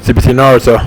CBC Naruto.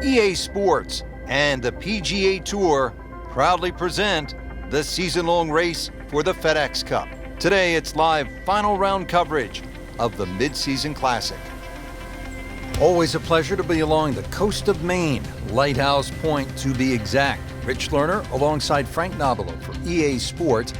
EA Sports and the PGA Tour proudly present the season-long race for the FedEx Cup. Today, it's live final round coverage of the Mid-Season Classic. Always a pleasure to be along the coast of Maine, Lighthouse Point to be exact. Rich Lerner alongside Frank Nobilo for EA Sports.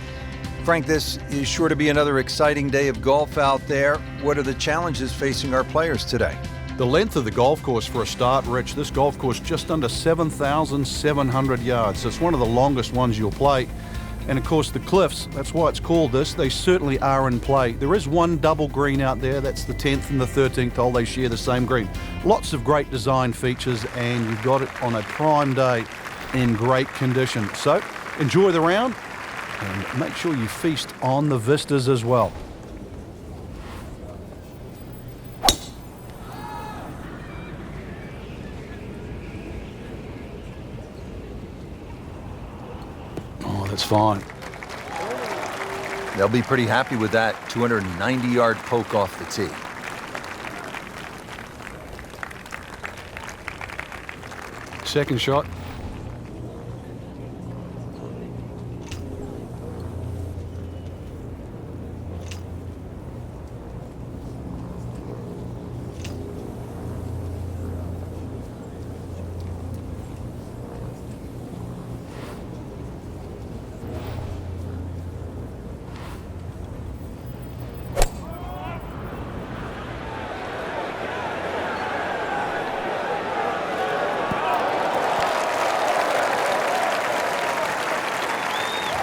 Frank, this is sure to be another exciting day of golf out there. What are the challenges facing our players today? The length of the golf course for a start, Rich. This golf course just under 7,700 yards. It's one of the longest ones you'll play. And of course the cliffs, that's why it's called this, they certainly are in play. There is one double green out there, that's the 10th and the 13th hole, they share the same green. Lots of great design features, and you've got it on a prime day in great condition. So enjoy the round and make sure you feast on the vistas as well. That's fine. They'll be pretty happy with that 290-yard poke off the tee. Second shot.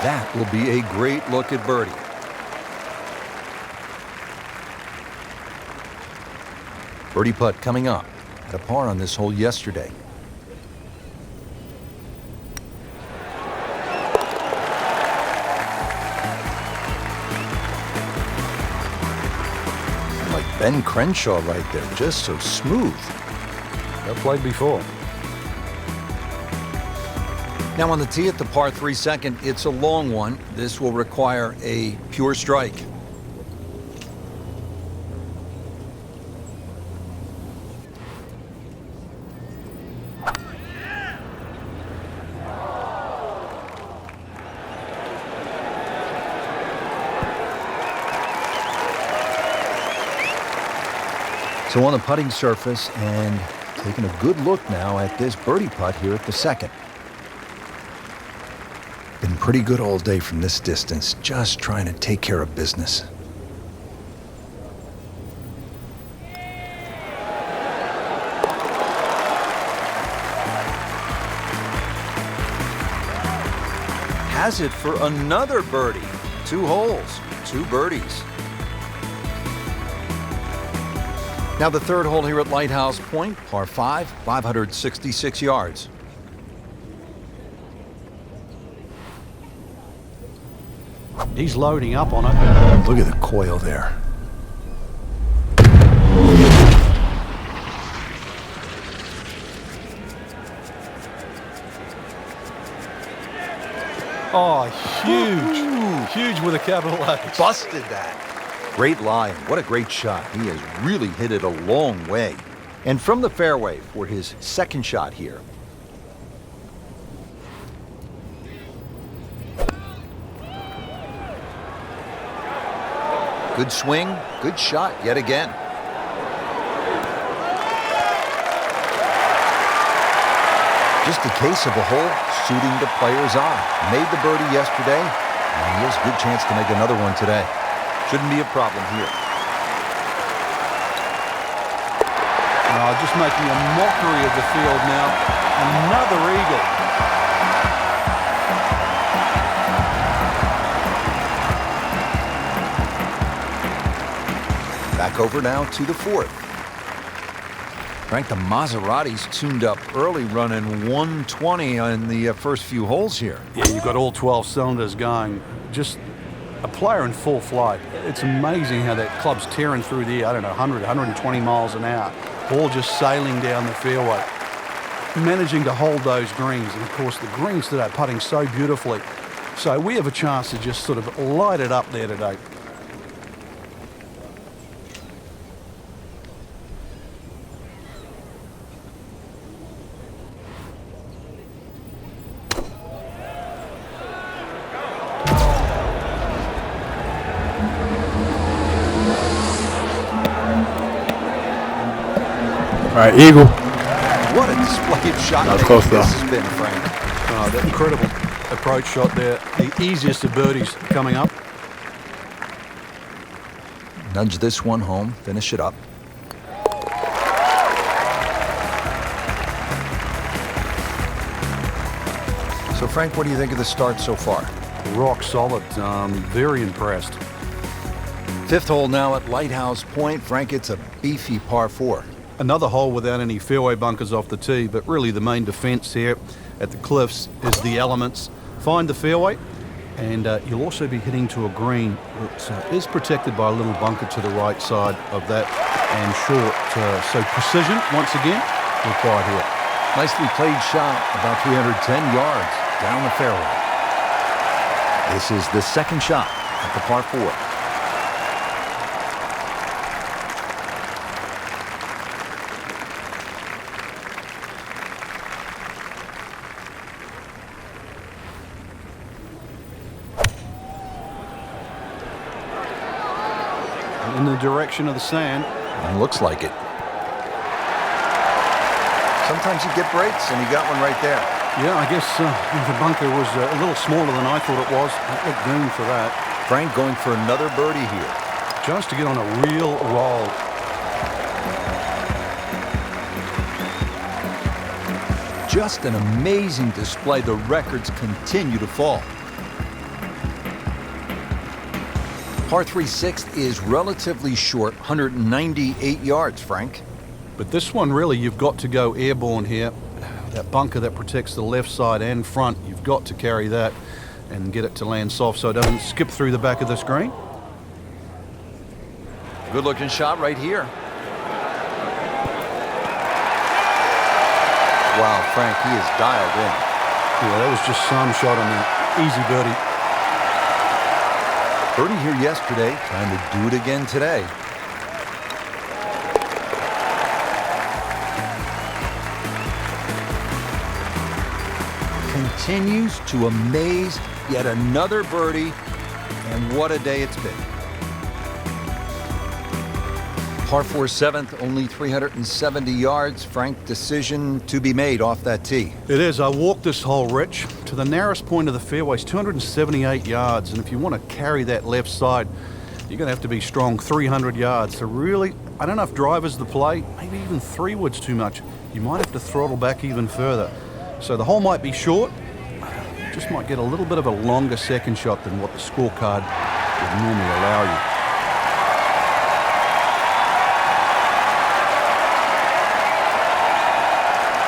That will be a great look at birdie. Birdie putt coming up. Had a par on this hole yesterday. Like Ben Crenshaw right there, just so smooth. I've played before. Now on the tee at the par 3 second, it's a long one. This will require a pure strike. So on the putting surface, and taking a good look now at this birdie putt here at the second. Been pretty good all day from this distance, just trying to take care of business. Has it for another birdie. 2 holes, 2 birdies. Now the third hole here at Lighthouse Point, par 5, 566 yards. He's loading up on it. Look at the coil there. Oh, huge. Huge with a capital H. Busted that. Great lie, and what a great shot. He has really hit it a long way. And from the fairway for his second shot here. Good swing, good shot yet again. Just a case of a hole suiting the player's eye. Made the birdie yesterday, and he has a good chance to make another one today. Shouldn't be a problem here. Just making a mockery of the field now. Another eagle. Back over now to the fourth. Frank, the Maserati's tuned up early, running 120 on the first few holes here. Yeah, you've got all 12 cylinders going. Just a player in full flight. It's amazing how that club's tearing through the, 100, 120 miles an hour. All just sailing down the fairway, managing to hold those greens. And of course, the greens today are putting so beautifully. So we have a chance to just sort of light it up there today. All right, eagle. What a display of shot Not making close, though. this has been, Frank. That incredible approach shot there. The easiest of birdies coming up. Nudge this one home, finish it up. So, Frank, what do you think of the start so far? Rock solid. Very impressed. Fifth hole now at Lighthouse Point. Frank, it's a beefy par 4. Another hole without any fairway bunkers off the tee, but really the main defence here at the Cliffs is the elements. Find the fairway, and you'll also be hitting to a green that is protected by a little bunker to the right side of that and short. So precision, once again, required here. Nicely played shot, about 310 yards down the fairway. This is the second shot at the par 4. In the direction of the sand. Looks like it. Sometimes you get breaks, and you got one right there. Yeah, I guess the bunker was a little smaller than I thought it was. It looked doomed for that. Frank going for another birdie here. Just to get on a real roll. Just an amazing display. The records continue to fall. Par 3 sixth is relatively short, 198 yards, Frank. But this one, really, you've got to go airborne here. That bunker that protects the left side and front, you've got to carry that and get it to land soft so it doesn't skip through the back of the screen. Good looking shot right here. Wow, Frank, he is dialed in. Yeah, that was just some shot on the easy birdie. Birdie here yesterday, trying to do it again today. Continues to amaze. Yet another birdie, and what a day it's been. Par 4 seventh, only 370 yards. Frank, decision to be made off that tee. It is. I walked this hole, Rich, to the narrowest point of the fairway. It's 278 yards, and if you want to carry that left side, you're going to have to be strong 300 yards. So really, I don't know if driver's the play. Maybe even 3-wood's too much. You might have to throttle back even further. So the hole might be short. Just might get a little bit of a longer second shot than what the scorecard would normally allow you.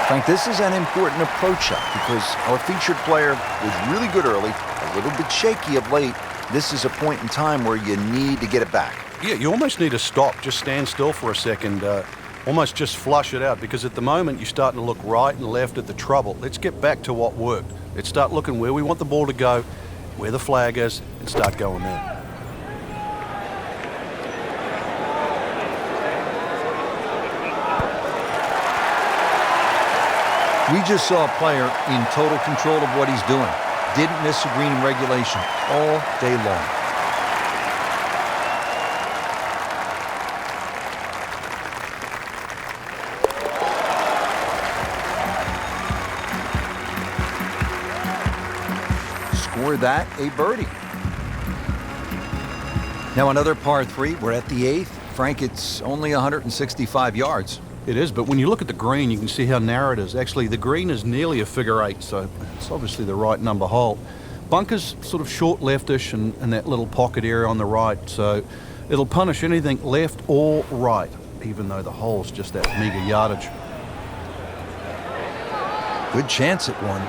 Frank, this is an important approach shot because our featured player was really good early, a little bit shaky of late. This is a point in time where you need to get it back. Yeah, you almost need to stop. Just stand still for a second. Almost just flush it out because at the moment you're starting to look right and left at the trouble. Let's get back to what worked. Let's start looking where we want the ball to go, where the flag is, and start going there. We just saw a player in total control of what he's doing. Didn't miss a green in regulation all day long. Score that a birdie. Now another par 3. We're at the 8th. Frank, it's only 165 yards. It is, but when you look at the green, you can see how narrow it is. Actually, the green is nearly a figure 8, so it's obviously the right number hole. Bunker's sort of short leftish and that little pocket area on the right, so it'll punish anything left or right, even though the hole's just that meager yardage. Good chance at one.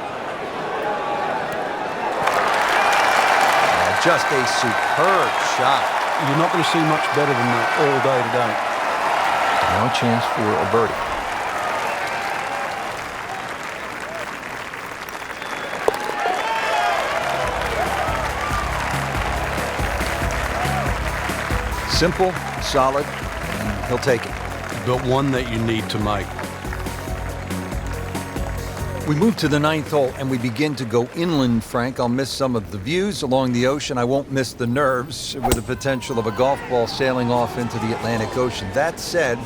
Just a superb shot. You're not going to see much better than that all day today. Now a chance for a birdie. Simple, solid, and he'll take it. But one that you need to make. We move to the 9th hole and we begin to go inland, Frank. I'll miss some of the views along the ocean. I won't miss the nerves with the potential of a golf ball sailing off into the Atlantic Ocean. That said,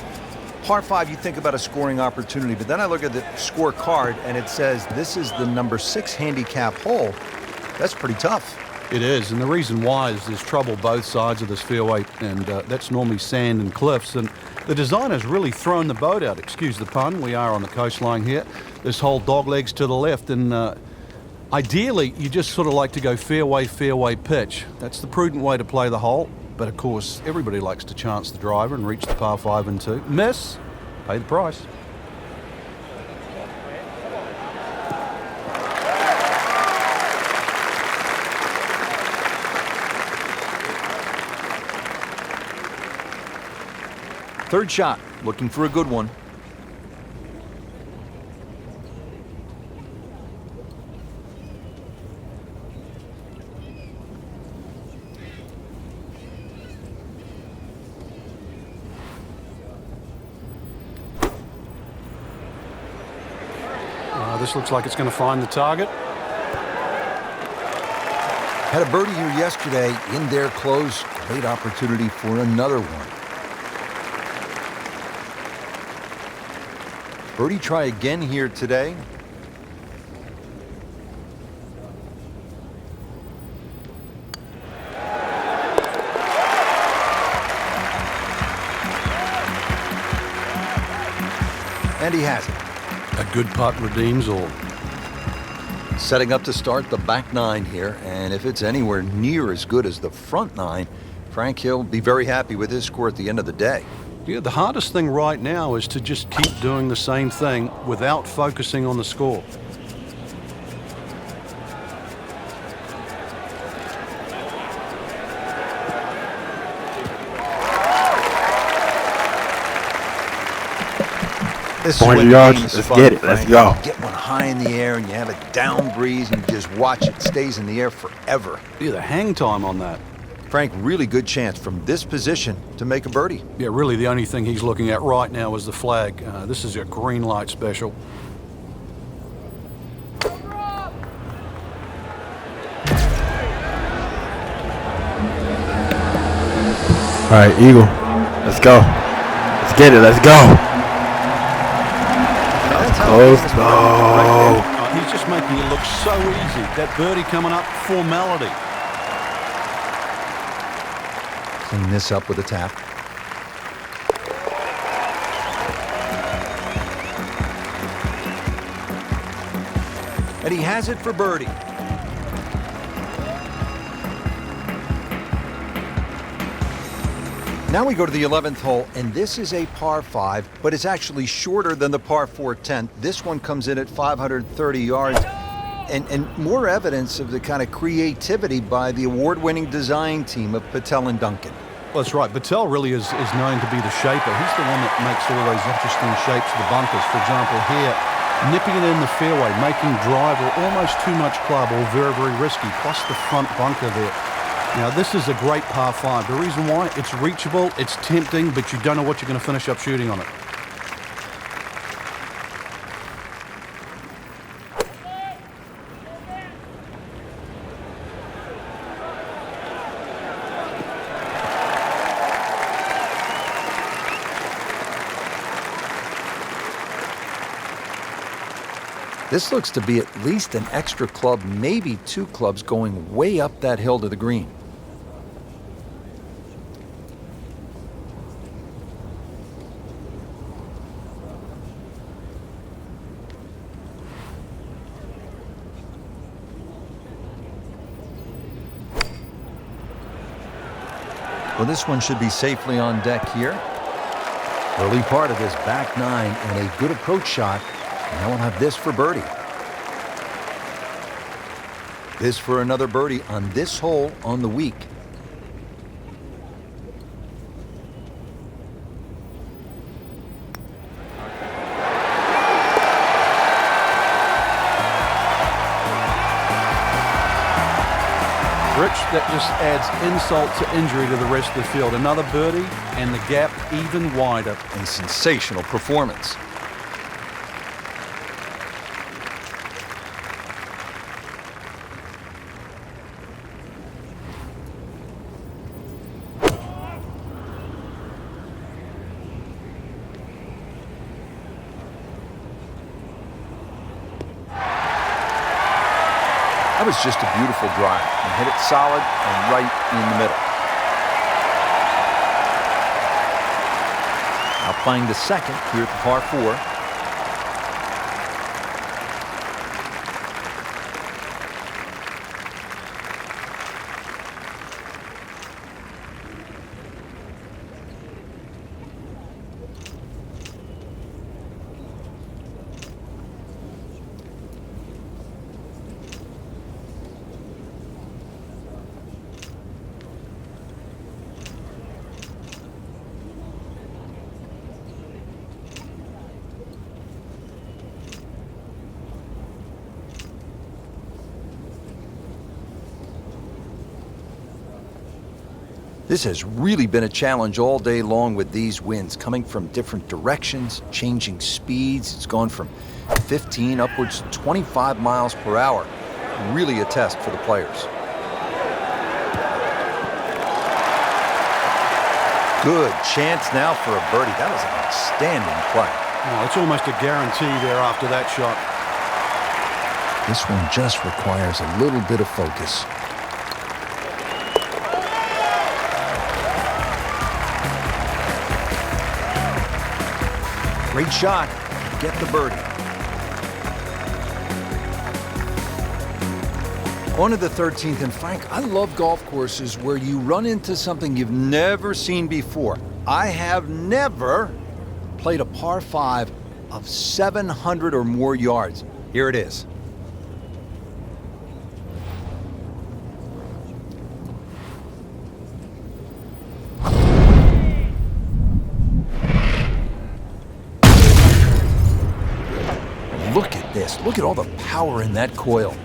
par 5, you think about a scoring opportunity, but then I look at the scorecard and it says this is the number 6 handicap hole. That's pretty tough. It is, and the reason why is there's trouble both sides of this fairway, and that's normally sand and cliffs, and the designer's really thrown the boat out, excuse the pun. We are on the coastline here. This whole dog legs to the left, and ideally you just sort of like to go fairway pitch. That's the prudent way to play the hole, but of course everybody likes to chance the driver and reach the par 5 and 2. Miss, pay the price. Third shot, looking for a good one. This looks like it's going to find the target. Had a birdie here yesterday, in there close. Great opportunity for another one. Birdie try again here today. And he has it. A good putt redeems all. Setting up to start the back 9 here, and if it's anywhere near as good as the front 9, Frank Hill will be very happy with his score at the end of the day. Yeah, the hardest thing right now is to just keep doing the same thing without focusing on the score. This 400 yards, let's get it, let's go. Get one high in the air and you have a down breeze and you just watch it stays in the air forever. Yeah, the hang time on that. Frank, really good chance from this position to make a birdie. Yeah, really the only thing he's looking at right now is the flag. This is a green light special. All right, Eagle, let's go. Let's get it, let's go. Let's go. He's just making it look so easy. That birdie coming up, formality. Clean this up with a tap. And he has it for birdie. Now we go to the 11th hole, and this is a par 5, but it's actually shorter than the par 4 10th. This one comes in at 530 yards, and more evidence of the kind of creativity by the award-winning design team of Patel and Duncan. Well, that's right. Patel really is known to be the shaper. He's the one that makes all those interesting shapes of the bunkers. For example, here, nipping it in the fairway, making drive or almost too much club or very, very risky, plus the front bunker there. Now, this is a great par 5. The reason why, it's reachable, it's tempting, but you don't know what you're going to finish up shooting on it. This looks to be at least an extra club, maybe 2 clubs going way up that hill to the green. Well, this one should be safely on deck here. Early part of this back nine and a good approach shot. And now we'll have this for birdie. This for another birdie on this hole on the week. Rich, that just adds insult to injury to the rest of the field. Another birdie and the gap even wider. A sensational performance. That was just a beautiful drive. And hit it solid and right in the middle. Now playing the second here at the par 4. This has really been a challenge all day long with these winds coming from different directions, changing speeds. It's gone from 15 upwards to 25 miles per hour. Really a test for the players. Good chance now for a birdie. That was an outstanding play. Oh, it's almost a guarantee there after that shot. This one just requires a little bit of focus. Great shot. Get the birdie. On to the 13th, and Frank, I love golf courses where you run into something you've never seen before. I have never played a par 5 of 700 or more yards. Here it is. Look at this. Look at all the power in that coil.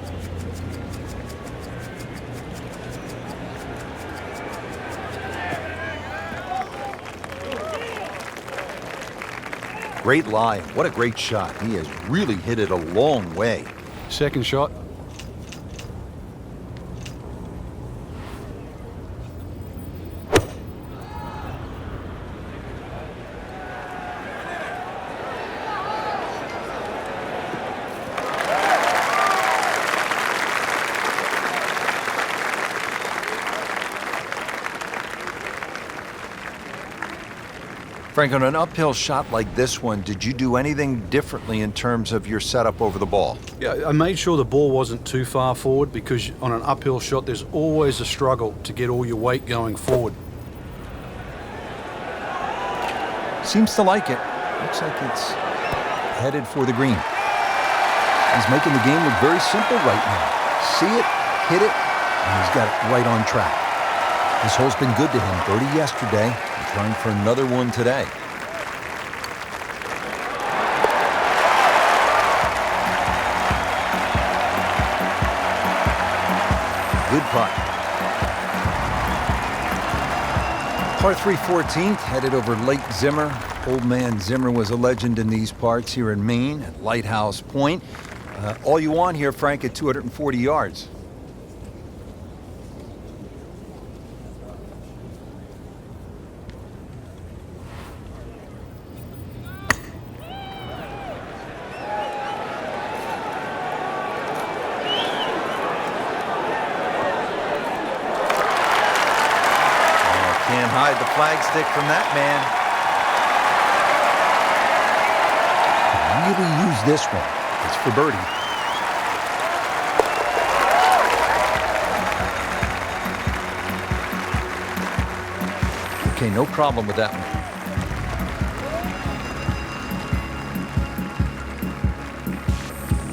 Great lie. What a great shot. He has really hit it a long way. Second shot. Frank, on an uphill shot like this one, did you do anything differently in terms of your setup over the ball? Yeah, I made sure the ball wasn't too far forward because on an uphill shot, there's always a struggle to get all your weight going forward. Seems to like it. Looks like it's headed for the green. He's making the game look very simple right now. See it, hit it, and he's got it right on track. This hole's been good to him. Birdie yesterday, and trying for another one today. Good putt. Par 3 14th, headed over Lake Zimmer. Old man Zimmer was a legend in these parts here in Maine at Lighthouse Point. All you want here, Frank, at 240 yards. Can't hide the flagstick from that man. Really use this one. It's for birdie. Okay, no problem with that one.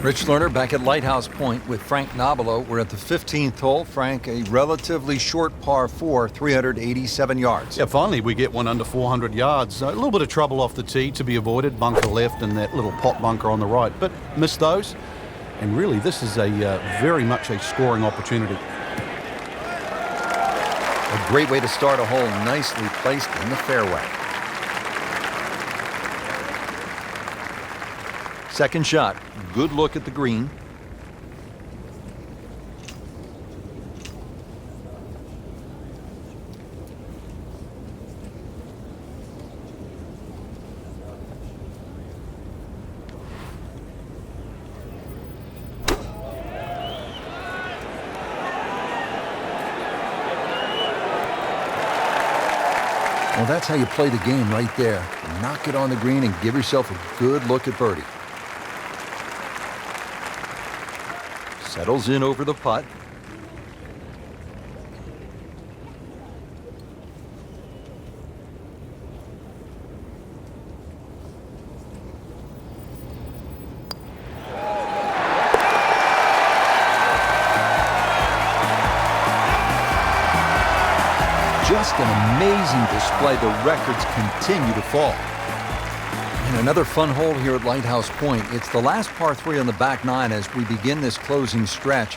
Rich Lerner back at Lighthouse Point with Frank Nobilo. We're at the 15th hole. Frank, a relatively short par 4, 387 yards. Yeah, finally we get one under 400 yards. A little bit of trouble off the tee to be avoided. Bunker left and that little pot bunker on the right. But missed those. And really, this is a very much a scoring opportunity. A great way to start a hole, nicely placed in the fairway. Second shot, good look at the green. Well, that's how you play the game right there. Knock it on the green and give yourself a good look at birdie. Settles in over the putt. Just an amazing display. The records continue to fall. And another fun hole here at Lighthouse Point. It's the last par 3 on the back 9 as we begin this closing stretch.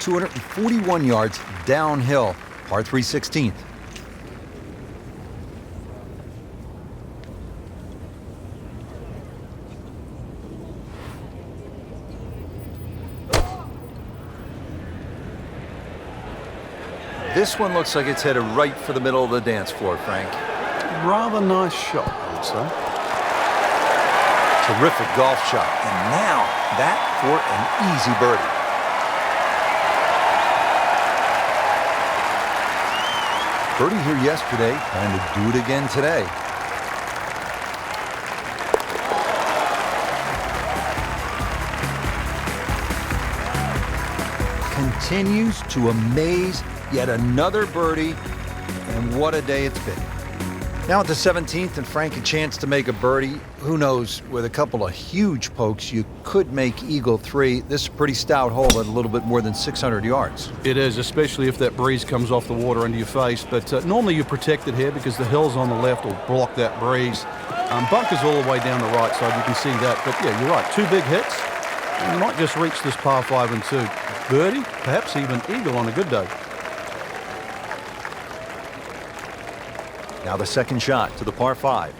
241 yards downhill, par 3 16th. This one looks like it's headed right for the middle of the dance floor, Frank. Rather nice shot, I would say. Terrific golf shot. And now that for an easy birdie. Birdie here yesterday, trying to do it again today. Continues to amaze. Yet another birdie, and what a day it's been. Now at the 17th, and Frank, a chance to make a birdie. Who knows, with a couple of huge pokes, you could make Eagle 3. This is a pretty stout hole at a little bit more than 600 yards. It is, especially if that breeze comes off the water into your face. But normally you're protected here because the hills on the left will block that breeze. Bunkers all the way down the right side, you can see that. But yeah, you're right, 2 big hits. And you might just reach this par 5 and 2. Birdie, perhaps even eagle on a good day. Now the second shot to the par 5.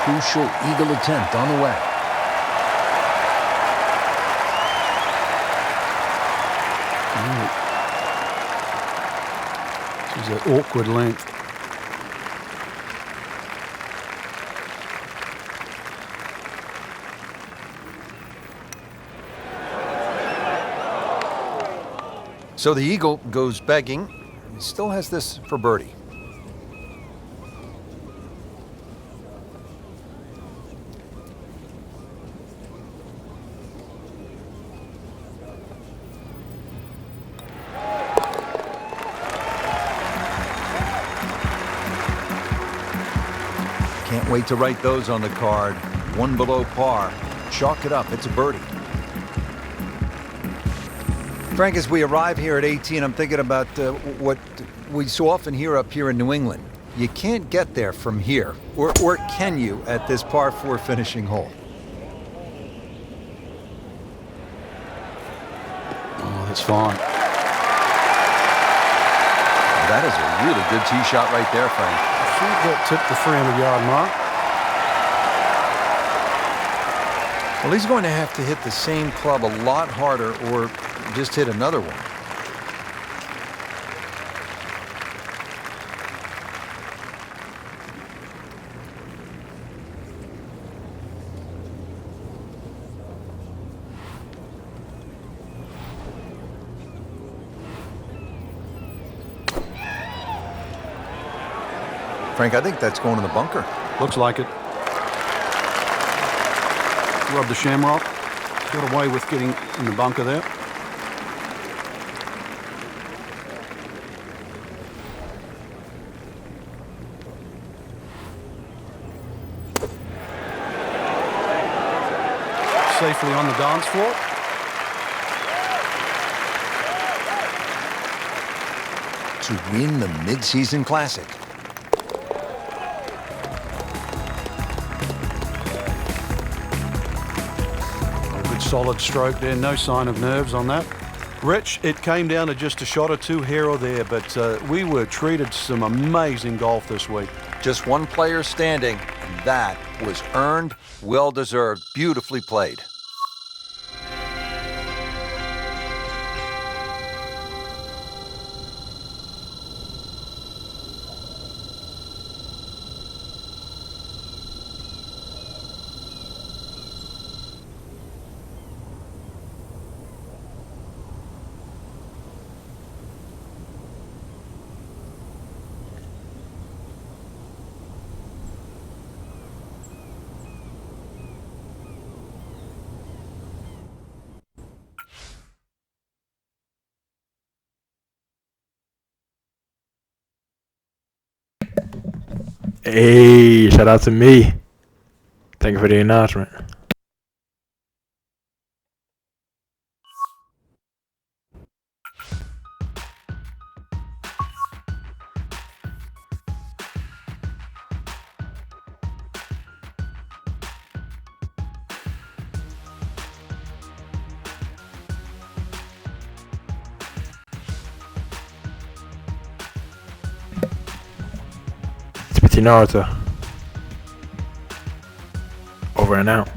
Crucial eagle attempt on the way. This is an awkward length. So the eagle goes begging. He still has this for birdie. Can't wait to write those on the card. 1 below par. Chalk it up. It's a birdie. Frank, as we arrive here at 18, I'm thinking about what we so often hear up here in New England. You can't get there from here. Or can you at this par 4 finishing hole? Oh, that's fine. That is a really good tee shot right there, Frank. I think that tipped the 300-yard mark. Well, he's going to have to hit the same club a lot harder or just hit another one. Frank, I think that's going in the bunker. Looks like it. Rob the Shamrock got away with getting in the bunker there. Safely on the dance floor. To win the mid-season classic. A good solid stroke there, no sign of nerves on that. Rich, it came down to just a shot or two here or there, but we were treated some amazing golf this week. Just one player standing, and that was earned, well-deserved, beautifully played. Hey, shout out to me. Thank you for the announcement. It's Petit Naruto. Over and out.